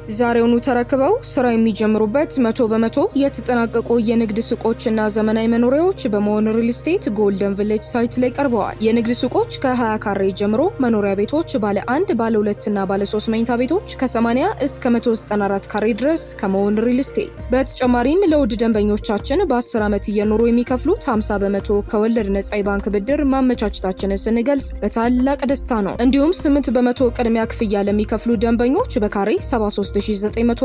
ዛሬውኑ ተረክበው ስራ የሚጀምሩበት 100% የተጠናቀቁ የንግድ ሱቆችና ዘመናዊ መኖሪያዎች በመሆን ሪል ስቴት ጎልደን ቪሌጅ ሳይት ላይ ቀርበዋል። የንግድ ሱቆች ከ20 ካሬ ጀምሮ፣ መኖሪያ ቤቶች ባለ 1፣ ባለ 2 እና ባለ 3 መኝታ ቤቶች ከ80 እስከ 194 ካሬ ድረስ ከመሆን ሪል ስቴት። በተጨማሪም ለውድ ደንበኞቻችን በ10 ዓመት እየኖሩ የሚከፍሉት 50% ከወለድ ነጻ የባንክ ብድር ማመቻቸታችንን ስንገልጽ በታላቅ ደስታ ነው። እንዲሁም 8% ቅድሚያ ክፍያ ለሚከፍሉ ደንበኞች በካሬ 73900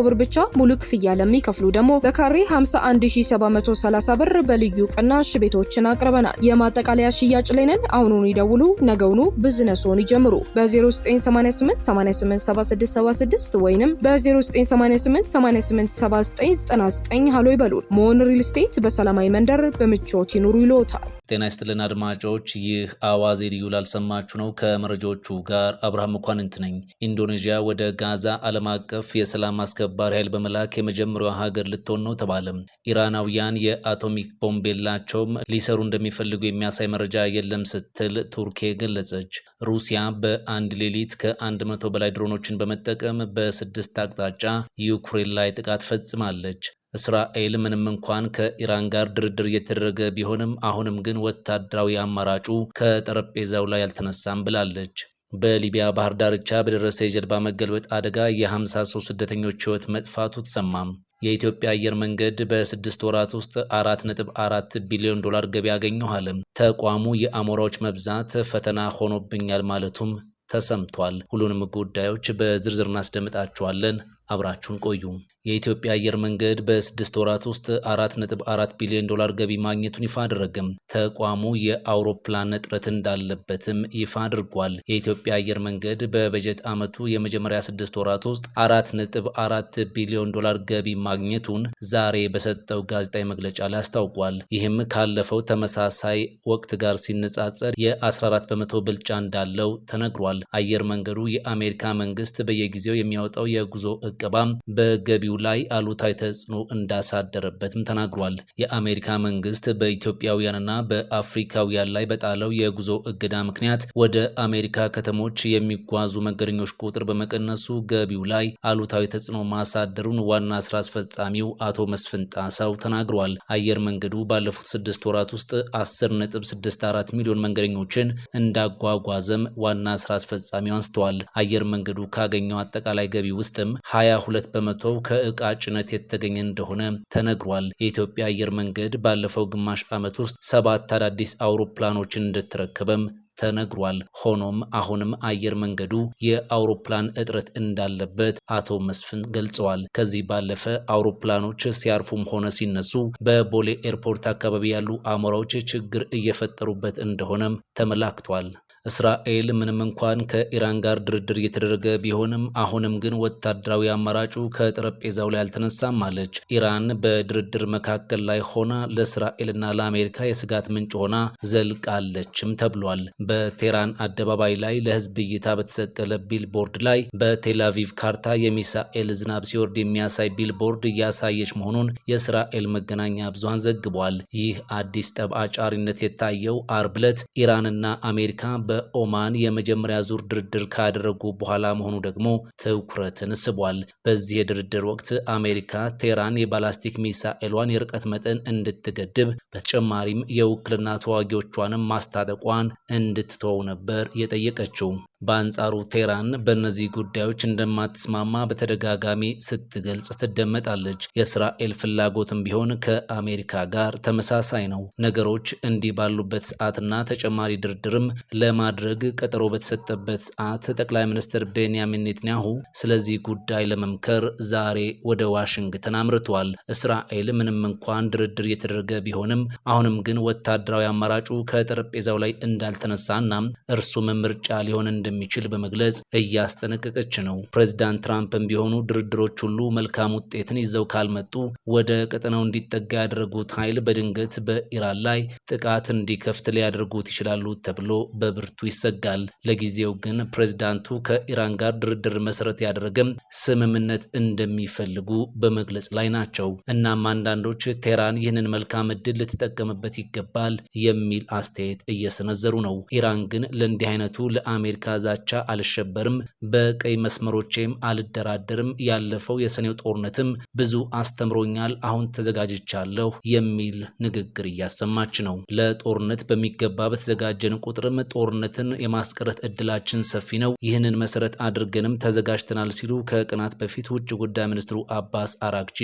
ብር ብቻ፣ ሙሉ ክፍያ ለሚከፍሉ ደግሞ በካሬ 51730 ብር በልዩ ቅናሽ ቤቶችን አቅርበናል። የማጠቃለያ ሽያጭ ላይ ነን። አሁኑኑ ይደውሉ፣ ነገውኑ ቢዝነስዎን ይጀምሩ። በ0988 887676 ወይንም በ0988 887999 ሃሎ ይበሉን። ሞን ሪል ስቴት በሰላማዊ መንደር በምቾት ይኑሩ ይሎታል። ጤና ይስጥልን አድማጮች፣ ይህ አዋዜ ልዩ ላልሰማችሁ ነው። ከመረጃዎቹ ጋር አብርሃም መኳንንት ነኝ። ኢንዶኔዥያ ወደ ጋዛ ዓለም አቀፍ የሰላም አስከባሪ ኃይል በመላክ የመጀመሪያዋ ሀገር ልትሆን ነው ተባለ። ኢራናውያን የአቶሚክ ቦምብ የላቸውም፣ ሊሰሩ እንደሚፈልጉ የሚያሳይ መረጃ የለም ስትል ቱርክ ገለጸች። ሩሲያ በአንድ ሌሊት ከ100 በላይ ድሮኖችን በመጠቀም በ6 አቅጣጫ ዩክሬን ላይ ጥቃት ፈጽማለች። እስራኤል ምንም እንኳን ከኢራን ጋር ድርድር እየተደረገ ቢሆንም አሁንም ግን ወታደራዊ አማራጩ ከጠረጴዛው ላይ አልተነሳም ብላለች። በሊቢያ ባህር ዳርቻ በደረሰ የጀልባ መገልበጥ አደጋ የ53 ስደተኞች ሕይወት መጥፋቱ ተሰማም። የኢትዮጵያ አየር መንገድ በ6 ወራት ውስጥ 4.4 ቢሊዮን ዶላር ገቢ ያገኘኋል። ተቋሙ የአሞራዎች መብዛት ፈተና ሆኖብኛል ማለቱም ተሰምቷል። ሁሉንም ጉዳዮች በዝርዝር እናስደምጣችኋለን። አብራችሁን ቆዩ። የኢትዮጵያ አየር መንገድ በ6 ወራት ውስጥ 4.4 ቢሊዮን ዶላር ገቢ ማግኘቱን ይፋ አደረገም። ተቋሙ የአውሮፕላን እጥረት እንዳለበትም ይፋ አድርጓል። የኢትዮጵያ አየር መንገድ በበጀት ዓመቱ የመጀመሪያ 6 ወራት ውስጥ 4.4 ቢሊዮን ዶላር ገቢ ማግኘቱን ዛሬ በሰጠው ጋዜጣዊ መግለጫ ላይ አስታውቋል። ይህም ካለፈው ተመሳሳይ ወቅት ጋር ሲነጻጸር የ14% ብልጫ እንዳለው ተነግሯል። አየር መንገዱ የአሜሪካ መንግስት በየጊዜው የሚያወጣው የጉዞ እቅባም በገቢው ላይ አሉታዊ ተጽዕኖ እንዳሳደረበትም ተናግሯል። የአሜሪካ መንግስት በኢትዮጵያውያንና በአፍሪካውያን ላይ በጣለው የጉዞ እገዳ ምክንያት ወደ አሜሪካ ከተሞች የሚጓዙ መንገደኞች ቁጥር በመቀነሱ ገቢው ላይ አሉታዊ ተጽዕኖ ማሳደሩን ዋና ስራ አስፈጻሚው አቶ መስፍን ጣሰው ተናግሯል። አየር መንገዱ ባለፉት 6 ወራት ውስጥ 10.64 ሚሊዮን መንገደኞችን እንዳጓጓዘም ዋና ስራ አስፈጻሚው አንስተዋል። አየር መንገዱ ካገኘው አጠቃላይ ገቢ ውስጥም 22% ከእቃ ጭነት የተገኘ እንደሆነ ተነግሯል። የኢትዮጵያ አየር መንገድ ባለፈው ግማሽ ዓመት ውስጥ 7 አዳዲስ አውሮፕላኖችን እንደተረከበም ተነግሯል። ሆኖም አሁንም አየር መንገዱ የአውሮፕላን እጥረት እንዳለበት አቶ መስፍን ገልጸዋል። ከዚህ ባለፈ አውሮፕላኖች ሲያርፉም ሆነ ሲነሱ በቦሌ ኤርፖርት አካባቢ ያሉ አሞራዎች ችግር እየፈጠሩበት እንደሆነም ተመላክቷል። እስራኤል ምንም እንኳን ከኢራን ጋር ድርድር እየተደረገ ቢሆንም አሁንም ግን ወታደራዊ አማራጩ ከጠረጴዛው ላይ አልተነሳም አለች። ኢራን በድርድር መካከል ላይ ሆና ለእስራኤልና ለአሜሪካ የስጋት ምንጭ ሆና ዘልቃለችም ተብሏል። በቴህራን አደባባይ ላይ ለህዝብ እይታ በተሰቀለ ቢልቦርድ ላይ በቴላቪቭ ካርታ የሚሳኤል ዝናብ ሲወርድ የሚያሳይ ቢልቦርድ እያሳየች መሆኑን የእስራኤል መገናኛ ብዙሃን ዘግቧል። ይህ አዲስ ጠብ አጫሪነት የታየው አርብ ዕለት ኢራንና አሜሪካ በኦማን የመጀመሪያ ዙር ድርድር ካደረጉ በኋላ መሆኑ ደግሞ ትኩረትን ስቧል። በዚህ የድርድር ወቅት አሜሪካ ቴህራን የባላስቲክ ሚሳኤሏን የርቀት መጠን እንድትገድብ በተጨማሪም የውክልና ተዋጊዎቿንም ማስታጠቋን እንድትተው ነበር የጠየቀችው። በአንጻሩ ቴህራን በእነዚህ ጉዳዮች እንደማትስማማ በተደጋጋሚ ስትገልጽ ትደመጣለች። የእስራኤል ፍላጎትም ቢሆን ከአሜሪካ ጋር ተመሳሳይ ነው። ነገሮች እንዲህ ባሉበት ሰዓትና ተጨማሪ ድርድርም ለማድረግ ቀጠሮ በተሰጠበት ሰዓት ጠቅላይ ሚኒስትር ቤንያሚን ኔታንያሁ ስለዚህ ጉዳይ ለመምከር ዛሬ ወደ ዋሽንግተን አምርተዋል። እስራኤል ምንም እንኳን ድርድር እየተደረገ ቢሆንም አሁንም ግን ወታደራዊ አማራጩ ከጠረጴዛው ላይ እንዳልተነሳና እርሱም ምርጫ ሊሆን እንደሚችል በመግለጽ እያስጠነቀቀች ነው። ፕሬዝዳንት ትራምፕም ቢሆኑ ድርድሮች ሁሉ መልካም ውጤትን ይዘው ካልመጡ ወደ ቀጠናው እንዲጠጋ ያደረጉት ኃይል በድንገት በኢራን ላይ ጥቃት እንዲከፍት ሊያደርጉት ይችላሉ ተብሎ በብርቱ ይሰጋል። ለጊዜው ግን ፕሬዝዳንቱ ከኢራን ጋር ድርድር መሰረት ያደረገም ስምምነት እንደሚፈልጉ በመግለጽ ላይ ናቸው። እናም አንዳንዶች ቴህራን ይህንን መልካም እድል ልትጠቀምበት ይገባል የሚል አስተያየት እየሰነዘሩ ነው። ኢራን ግን ለእንዲህ አይነቱ ለአሜሪካ ዛቻ አልሸበርም፣ በቀይ መስመሮቼም አልደራደርም፣ ያለፈው የሰኔው ጦርነትም ብዙ አስተምሮኛል፣ አሁን ተዘጋጅቻለሁ የሚል ንግግር እያሰማች ነው። ለጦርነት በሚገባ በተዘጋጀን ቁጥርም ጦርነትን የማስቀረት እድላችን ሰፊ ነው፣ ይህንን መሰረት አድርገንም ተዘጋጅተናል ሲሉ ከቀናት በፊት ውጭ ጉዳይ ሚኒስትሩ አባስ አራግቺ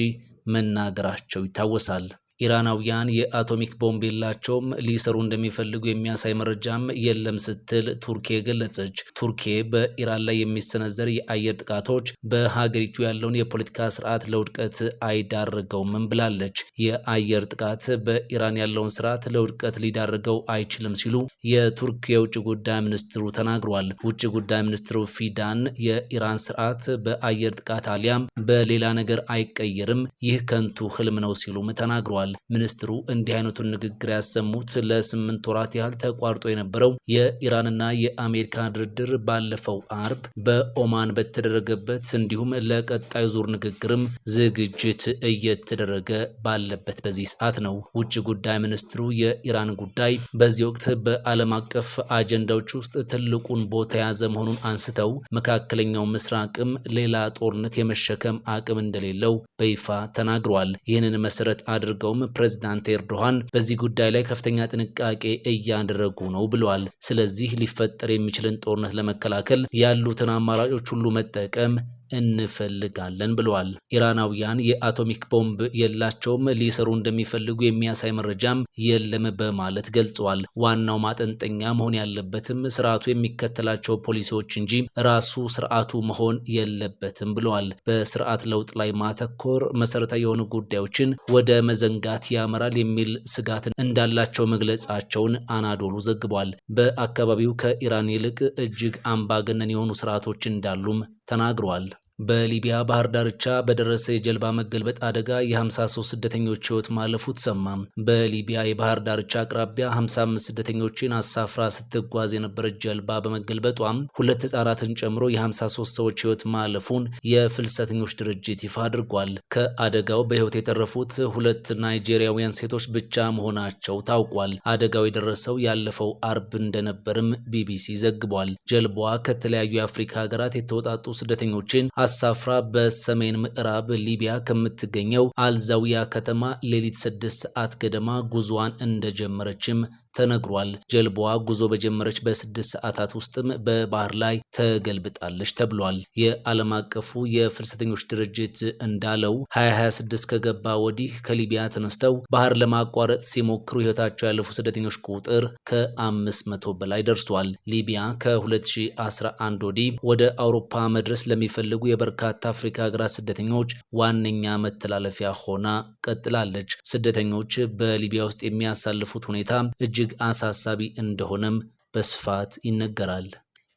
መናገራቸው ይታወሳል። ኢራናውያን የአቶሚክ ቦምብ የላቸውም፣ ሊሰሩ እንደሚፈልጉ የሚያሳይ መረጃም የለም ስትል ቱርኪ ገለጸች። ቱርኪ በኢራን ላይ የሚሰነዘር የአየር ጥቃቶች በሀገሪቱ ያለውን የፖለቲካ ስርዓት ለውድቀት አይዳርገውም ብላለች። የአየር ጥቃት በኢራን ያለውን ስርዓት ለውድቀት ሊዳርገው አይችልም ሲሉ የቱርክ የውጭ ጉዳይ ሚኒስትሩ ተናግሯል። ውጭ ጉዳይ ሚኒስትሩ ፊዳን የኢራን ስርዓት በአየር ጥቃት አሊያም በሌላ ነገር አይቀየርም፣ ይህ ከንቱ ህልም ነው ሲሉም ተናግሯል። ሚኒስትሩ እንዲህ አይነቱን ንግግር ያሰሙት ለ8 ወራት ያህል ተቋርጦ የነበረው የኢራንና የአሜሪካ ድርድር ባለፈው አርብ በኦማን በተደረገበት እንዲሁም ለቀጣዩ ዙር ንግግርም ዝግጅት እየተደረገ ባለበት በዚህ ሰዓት ነው። ውጭ ጉዳይ ሚኒስትሩ የኢራን ጉዳይ በዚህ ወቅት በዓለም አቀፍ አጀንዳዎች ውስጥ ትልቁን ቦታ የያዘ መሆኑን አንስተው መካከለኛው ምስራቅም ሌላ ጦርነት የመሸከም አቅም እንደሌለው በይፋ ተናግረዋል። ይህንን መሰረት አድርገው ፕሬዝዳንት ኤርዶሃን በዚህ ጉዳይ ላይ ከፍተኛ ጥንቃቄ እያደረጉ ነው ብለዋል። ስለዚህ ሊፈጠር የሚችልን ጦርነት ለመከላከል ያሉትን አማራጮች ሁሉ መጠቀም እንፈልጋለን ብለዋል። ኢራናውያን የአቶሚክ ቦምብ የላቸውም፣ ሊሰሩ እንደሚፈልጉ የሚያሳይ መረጃም የለም በማለት ገልጸዋል። ዋናው ማጠንጠኛ መሆን ያለበትም ስርዓቱ የሚከተላቸው ፖሊሲዎች እንጂ ራሱ ስርዓቱ መሆን የለበትም ብለዋል። በስርዓት ለውጥ ላይ ማተኮር መሰረታዊ የሆኑ ጉዳዮችን ወደ መዘንጋት ያመራል የሚል ስጋት እንዳላቸው መግለጻቸውን አናዶሉ ዘግቧል። በአካባቢው ከኢራን ይልቅ እጅግ አምባገነን የሆኑ ስርዓቶች እንዳሉም ተናግረዋል። በሊቢያ ባህር ዳርቻ በደረሰ የጀልባ መገልበጥ አደጋ የ53 ስደተኞች ህይወት ማለፉ ተሰማ። በሊቢያ የባህር ዳርቻ አቅራቢያ 55 ስደተኞችን አሳፍራ ስትጓዝ የነበረች ጀልባ በመገልበጧም 2 ህጻናትን ጨምሮ የ53 ሰዎች ህይወት ማለፉን የፍልሰተኞች ድርጅት ይፋ አድርጓል። ከአደጋው በህይወት የተረፉት 2 ናይጄሪያውያን ሴቶች ብቻ መሆናቸው ታውቋል። አደጋው የደረሰው ያለፈው አርብ እንደነበርም ቢቢሲ ዘግቧል። ጀልባዋ ከተለያዩ የአፍሪካ ሀገራት የተወጣጡ ስደተኞችን አሳፍራ በሰሜን ምዕራብ ሊቢያ ከምትገኘው አልዛዊያ ከተማ ሌሊት 6 ሰዓት ገደማ ጉዞዋን እንደጀመረችም ተነግሯል። ጀልባዋ ጉዞ በጀመረች በ6 ሰዓታት ውስጥም በባህር ላይ ተገልብጣለች ተብሏል። የዓለም አቀፉ የፍልሰተኞች ድርጅት እንዳለው 2026 ከገባ ወዲህ ከሊቢያ ተነስተው ባህር ለማቋረጥ ሲሞክሩ ህይወታቸው ያለፉ ስደተኞች ቁጥር ከ500 በላይ ደርሷል። ሊቢያ ከ2011 ወዲህ ወደ አውሮፓ መድረስ ለሚፈልጉ የበርካታ አፍሪካ ሀገራት ስደተኞች ዋነኛ መተላለፊያ ሆና ቀጥላለች። ስደተኞች በሊቢያ ውስጥ የሚያሳልፉት ሁኔታ እጅግ አሳሳቢ እንደሆነም በስፋት ይነገራል።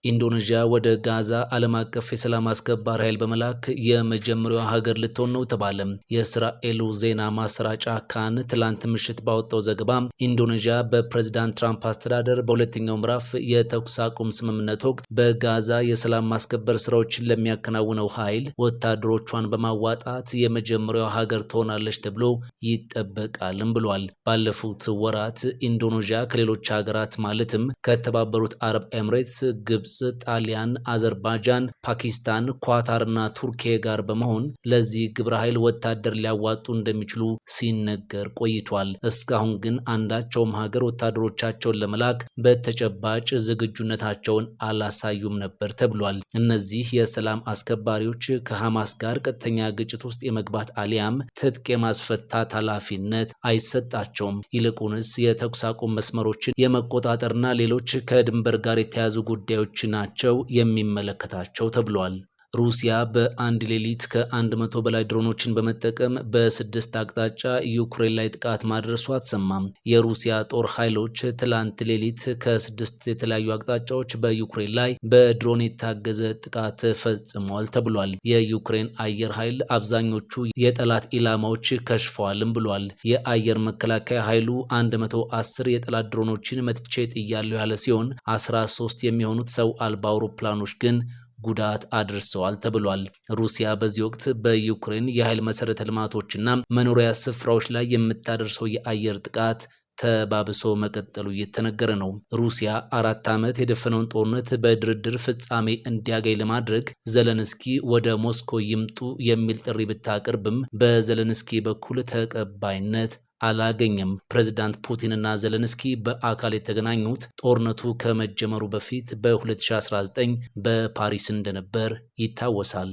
ኢንዶኔዥያ ወደ ጋዛ ዓለም አቀፍ የሰላም አስከባሪ ኃይል በመላክ የመጀመሪያዋ ሀገር ልትሆን ነው ተባለ። የእስራኤሉ ዜና ማሰራጫ ካን ትላንት ምሽት ባወጣው ዘገባ ኢንዶኔዥያ በፕሬዝዳንት ትራምፕ አስተዳደር በሁለተኛው ምዕራፍ የተኩስ አቁም ስምምነት ወቅት በጋዛ የሰላም ማስከበር ስራዎችን ለሚያከናውነው ኃይል ወታደሮቿን በማዋጣት የመጀመሪያዋ ሀገር ትሆናለች ተብሎ ይጠበቃልም ብሏል። ባለፉት ወራት ኢንዶኔዥያ ከሌሎች ሀገራት ማለትም ከተባበሩት አረብ ኤምሬትስ፣ ግብጽ፣ ጣሊያን፣ አዘርባይጃን፣ ፓኪስታን፣ ኳታርና ቱርኪያ ጋር በመሆን ለዚህ ግብረ ኃይል ወታደር ሊያዋጡ እንደሚችሉ ሲነገር ቆይቷል። እስካሁን ግን አንዳቸውም ሀገር ወታደሮቻቸውን ለመላክ በተጨባጭ ዝግጁነታቸውን አላሳዩም ነበር ተብሏል። እነዚህ የሰላም አስከባሪዎች ከሐማስ ጋር ቀጥተኛ ግጭት ውስጥ የመግባት አሊያም ትጥቅ የማስፈታት ኃላፊነት አይሰጣቸውም። ይልቁንስ የተኩስ አቁም መስመሮችን የመቆጣጠርና ሌሎች ከድንበር ጋር የተያዙ ጉዳዮች ናቸው የሚመለከታቸው ተብሏል። ሩሲያ በአንድ ሌሊት ከ100 በላይ ድሮኖችን በመጠቀም በ6 አቅጣጫ ዩክሬን ላይ ጥቃት ማድረሷ ተሰማም። የሩሲያ ጦር ኃይሎች ትላንት ሌሊት ከ6 የተለያዩ አቅጣጫዎች በዩክሬን ላይ በድሮን የታገዘ ጥቃት ፈጽመዋል ተብሏል። የዩክሬን አየር ኃይል አብዛኞቹ የጠላት ኢላማዎች ከሽፈዋልም ብሏል። የአየር መከላከያ ኃይሉ 110 የጠላት ድሮኖችን መትቼ ጥያለሁ ያለ ሲሆን 13 የሚሆኑት ሰው አልባ አውሮፕላኖች ግን ጉዳት አድርሰዋል ተብሏል። ሩሲያ በዚህ ወቅት በዩክሬን የኃይል መሰረተ ልማቶችና መኖሪያ ስፍራዎች ላይ የምታደርሰው የአየር ጥቃት ተባብሶ መቀጠሉ እየተነገረ ነው። ሩሲያ 4 ዓመት የደፈነውን ጦርነት በድርድር ፍጻሜ እንዲያገኝ ለማድረግ ዘለንስኪ ወደ ሞስኮ ይምጡ የሚል ጥሪ ብታቀርብም በዘለንስኪ በኩል ተቀባይነት አላገኘም። ፕሬዝዳንት ፑቲንና ዘለንስኪ በአካል የተገናኙት ጦርነቱ ከመጀመሩ በፊት በ2019 በፓሪስ እንደነበር ይታወሳል።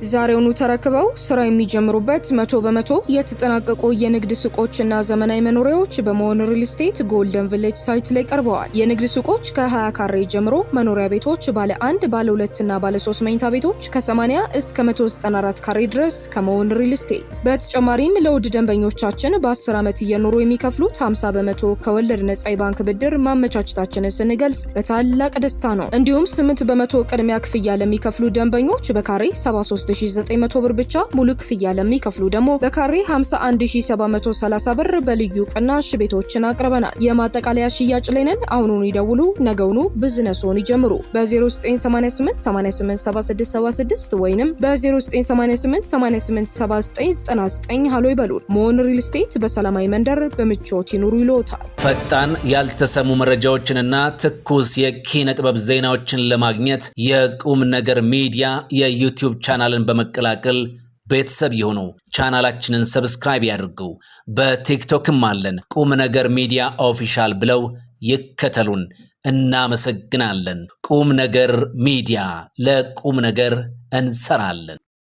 ዛሬውኑ ተረክበው ስራ የሚጀምሩበት 100% የተጠናቀቁ የንግድ ሱቆችና ዘመናዊ መኖሪያዎች በመሆን ሪል ስቴት ጎልደን ቪሌጅ ሳይት ላይ ቀርበዋል። የንግድ ሱቆች ከ20 ካሬ ጀምሮ፣ መኖሪያ ቤቶች ባለ 1፣ ባለ 2 እና ባለ 3 መኝታ ቤቶች ከ80 እስከ 194 ካሬ ድረስ ከመሆን ሪል ስቴት። በተጨማሪም ለውድ ደንበኞቻችን በ10 ዓመት እየኖሩ የሚከፍሉት 50% ከወለድ ነጻ የባንክ ብድር ማመቻቸታችንን ስንገልጽ በታላቅ ደስታ ነው። እንዲሁም 8% ቅድሚያ ክፍያ ለሚከፍሉ ደንበኞች በካሬ 73900 ብር ብቻ፣ ሙሉ ክፍያ ለሚከፍሉ ደግሞ በካሬ 51730 ብር በልዩ ቅናሽ ቤቶችን አቅርበናል። የማጠቃለያ ሽያጭ ላይ ነን። አሁኑን ይደውሉ፣ ነገውኑ ቢዝነስዎን ይጀምሩ። በ0988 887676 ወይንም በ0988 887999 ሃሎ ይበሉን። መሆን ሪል ስቴት በሰላማዊ መንደር በምቾት ይኑሩ ይሎታል። ፈጣን ያልተሰሙ መረጃዎችንና ትኩስ የኪነ ጥበብ ዜናዎችን ለማግኘት የቁም ነገር ሚዲያ የዩቲዩብ ቻናልን በመቀላቀል ቤተሰብ የሆኑ ቻናላችንን ሰብስክራይብ ያድርጉ። በቲክቶክም አለን። ቁም ነገር ሚዲያ ኦፊሻል ብለው ይከተሉን። እናመሰግናለን። ቁም ነገር ሚዲያ፣ ለቁም ነገር እንሰራለን።